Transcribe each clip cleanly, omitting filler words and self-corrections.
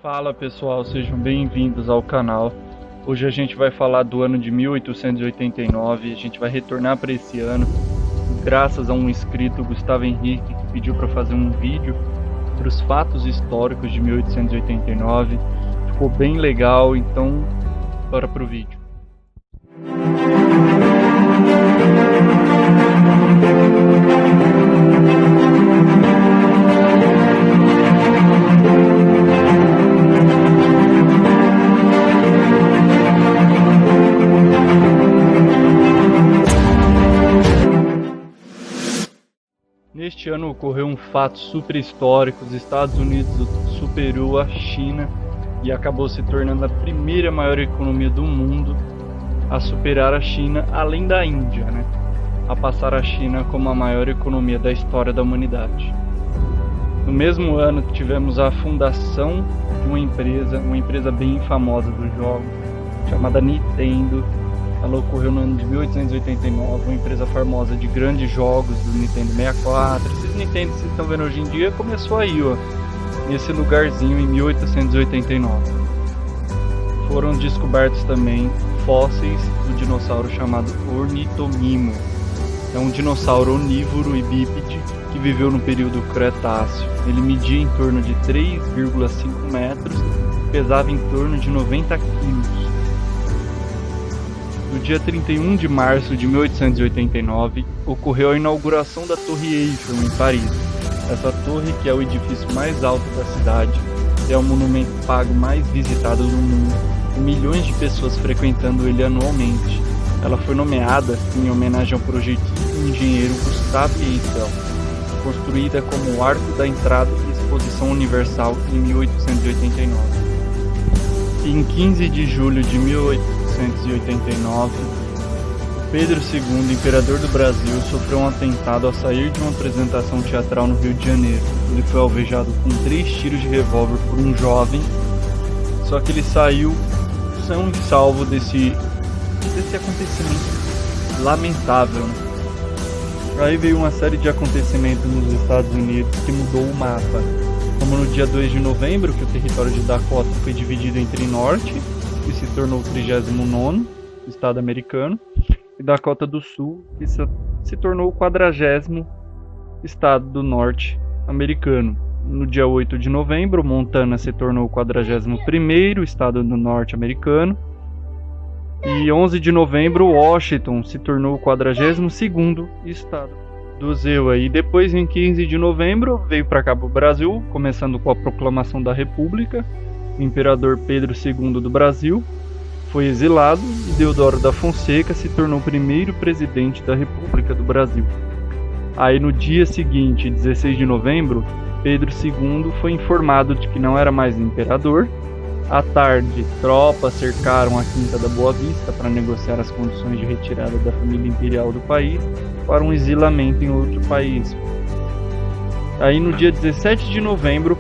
Fala pessoal, sejam bem-vindos ao canal. Hoje a gente vai falar do ano de 1889, a gente vai retornar para esse ano, graças a um inscrito, Gustavo Henrique, que pediu para fazer um vídeo para os fatos históricos de 1889. Ficou bem legal, então bora pro vídeo. Neste ano ocorreu um fato super histórico: os Estados Unidos superou a China e acabou se tornando a primeira maior economia do mundo a superar a China, além da Índia, a passar a China como a maior economia da história da humanidade. No mesmo ano tivemos a fundação de uma empresa bem famosa dos jogos, chamada Nintendo. Ela ocorreu no ano de 1889, uma empresa famosa de grandes jogos do Nintendo 64. Esses Nintendo que vocês estão vendo hoje em dia começou aí, nesse lugarzinho em 1889. Foram descobertos também fósseis do dinossauro chamado Ornitomimo. É um dinossauro onívoro e bípede que viveu no período Cretáceo. Ele media em torno de 3,5 metros e pesava em torno de 90 quilos. No dia 31 de março de 1889, ocorreu a inauguração da Torre Eiffel em Paris. Essa torre, que é o edifício mais alto da cidade, é o monumento pago mais visitado do mundo, com milhões de pessoas frequentando ele anualmente. Ela foi nomeada em homenagem ao projetista e engenheiro Gustave Eiffel, construída como o arco da entrada e exposição universal em 1889. Em 15 de julho de 1889, Pedro II, imperador do Brasil, sofreu um atentado ao sair de uma apresentação teatral no Rio de Janeiro. Ele foi alvejado com 3 tiros de revólver por um jovem, só que ele saiu são e salvo desse acontecimento lamentável. Aí veio uma série de acontecimentos nos Estados Unidos que mudou o mapa, como no dia 2 de novembro, que o território de Dakota foi dividido entre norte, que se tornou o 39º estado americano, e Dakota do Sul, que se tornou o 40º estado do norte americano. No dia 8 de novembro, Montana se tornou o 41º estado do norte americano, e 11 de novembro, Washington se tornou o 42º estado do ZEUA. E depois, em 15 de novembro, veio para cá para o Brasil, começando com a proclamação da República. O imperador Pedro II do Brasil foi exilado e Deodoro da Fonseca se tornou o primeiro presidente da República do Brasil. Aí no dia seguinte, 16 de novembro, Pedro II foi informado de que não era mais imperador. À tarde, tropas cercaram a Quinta da Boa Vista para negociar as condições de retirada da família imperial do país para um exilamento em outro país. Aí no dia 17 de novembro,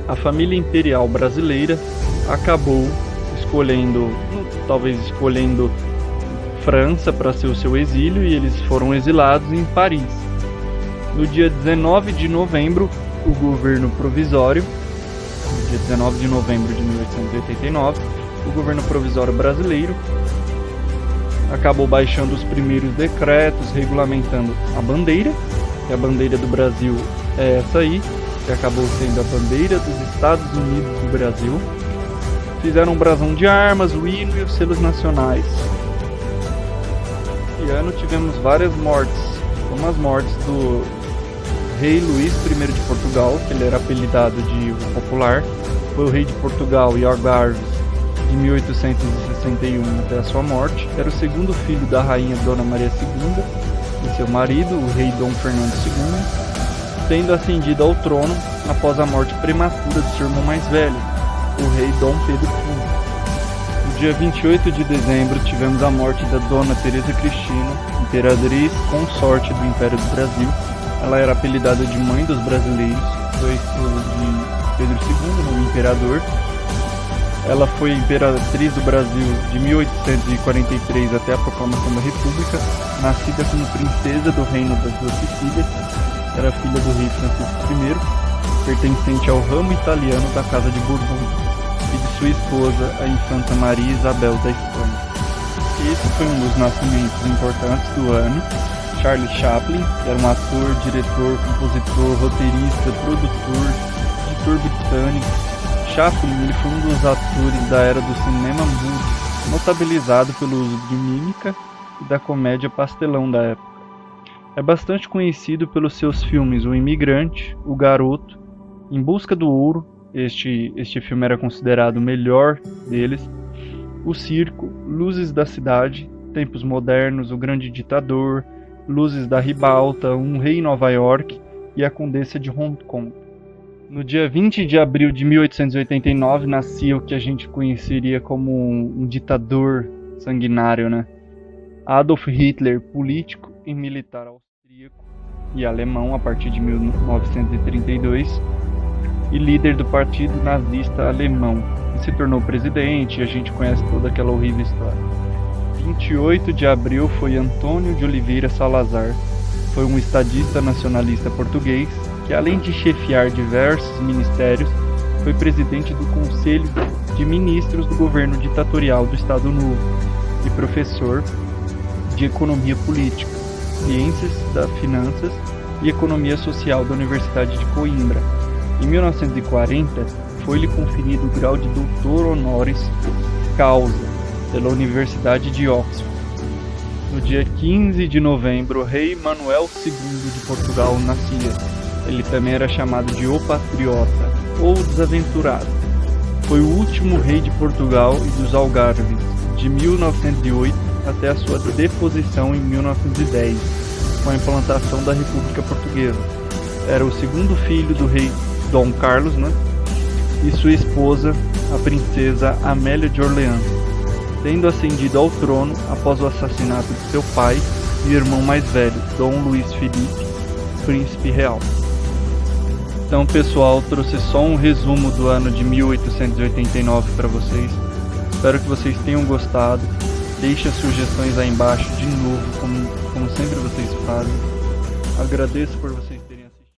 a família imperial brasileira acabou escolhendo França para ser o seu exílio, e eles foram exilados em Paris. No dia 19 de novembro, o governo provisório, no dia 19 de novembro de 1889, o governo provisório brasileiro acabou baixando os primeiros decretos regulamentando a bandeira, que a bandeira do Brasil é essa aí, que acabou sendo a bandeira dos Estados Unidos do Brasil. Fizeram um brasão de armas, o hino e os selos nacionais. Esse ano tivemos várias mortes, como as mortes do rei Luís I de Portugal, que ele era apelidado de o Popular. Foi o rei de Portugal, Jorge Arves, de 1861 até a sua morte. Era o segundo filho da rainha Dona Maria II e seu marido, o rei Dom Fernando II, tendo ascendido ao trono após a morte prematura de seu irmão mais velho, o rei Dom Pedro V. No dia 28 de dezembro tivemos a morte da Dona Teresa Cristina, imperatriz consorte do Império do Brasil. Ela era apelidada de Mãe dos Brasileiros, foi esposa de Pedro II, o imperador. Ela foi imperatriz do Brasil de 1843 até a proclamação da República, nascida como princesa do reino das duas Sicílias. Era filha do rei Francisco I. pertencente ao ramo italiano da Casa de Bourbon, e de sua esposa, a infanta Maria Isabel da Espanha. Esse foi um dos nascimentos importantes do ano. Charlie Chaplin, que era um ator, diretor, compositor, roteirista, produtor, editor britânico. Chaplin ele foi um dos atores da era do cinema mudo, notabilizado pelo uso de mímica e da comédia pastelão da época. É bastante conhecido pelos seus filmes O Imigrante, O Garoto, Em Busca do Ouro, este filme era considerado o melhor deles, O Circo, Luzes da Cidade, Tempos Modernos, O Grande Ditador, Luzes da Ribalta, Um Rei em Nova York e A Condessa de Hong Kong. No dia 20 de abril de 1889 nascia o que a gente conheceria como um ditador sanguinário, né? Adolf Hitler, político e militar austríaco e alemão a partir de 1932 e líder do partido nazista alemão, que se tornou presidente, e a gente conhece toda aquela horrível história. 28 de abril foi Antônio de Oliveira Salazar, foi um estadista nacionalista português que, além de chefiar diversos ministérios, foi presidente do Conselho de Ministros do Governo Ditatorial do Estado Novo e professor de Economia Política, Ciências das Finanças e Economia Social da Universidade de Coimbra. Em 1940, foi-lhe conferido o grau de doutor honoris causa pela Universidade de Oxford. No dia 15 de novembro, o rei Manuel II de Portugal nascia. Ele também era chamado de O Patriota ou Desaventurado. Foi o último rei de Portugal e dos Algarves, de 1908 até a sua deposição em 1910, com a implantação da República Portuguesa. Era o segundo filho do rei Dom Carlos, e sua esposa, a princesa Amélia de Orleans, tendo ascendido ao trono após o assassinato de seu pai e irmão mais velho, Dom Luís Felipe, príncipe real. Então, pessoal, trouxe só um resumo do ano de 1889 para vocês. Espero que vocês tenham gostado. Deixe as sugestões aí embaixo de novo, como sempre vocês fazem. Agradeço por vocês